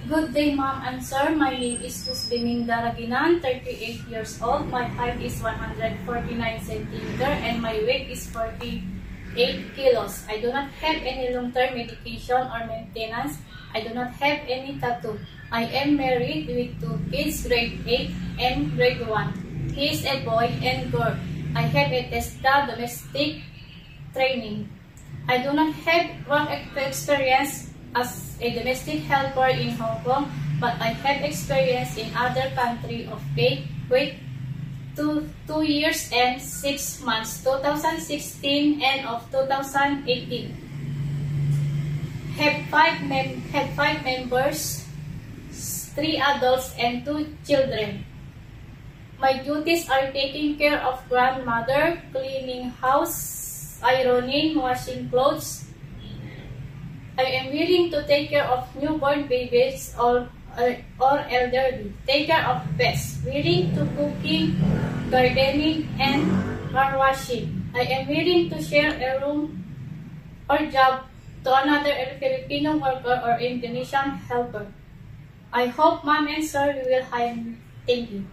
Good day, ma'am and sir. My name is Kusbiming Daraginan, 38 years old. My height is 149 centimeter and my weight is 48 kilos. I do not have any long-term medication or maintenance. I do not have any tattoo. I am married with 2 kids, grade 8 and grade 1. He is a boy and girl. I have a TESDA domestic training. I do not have work experience as a domestic helper in Hong Kong, but I have experience in other countries of pay with 2 years and 6 months, 2016 and of 2018. Have five members, 3 adults and 2 children. My duties are taking care of grandmother, cleaning house, ironing, washing clothes. I am willing to take care of newborn babies or elderly, take care of pets, willing to cooking, gardening, and car washing. I am willing to share a room or job to another Filipino worker or Indonesian helper. I hope ma'am and sir will hire me. Thank you.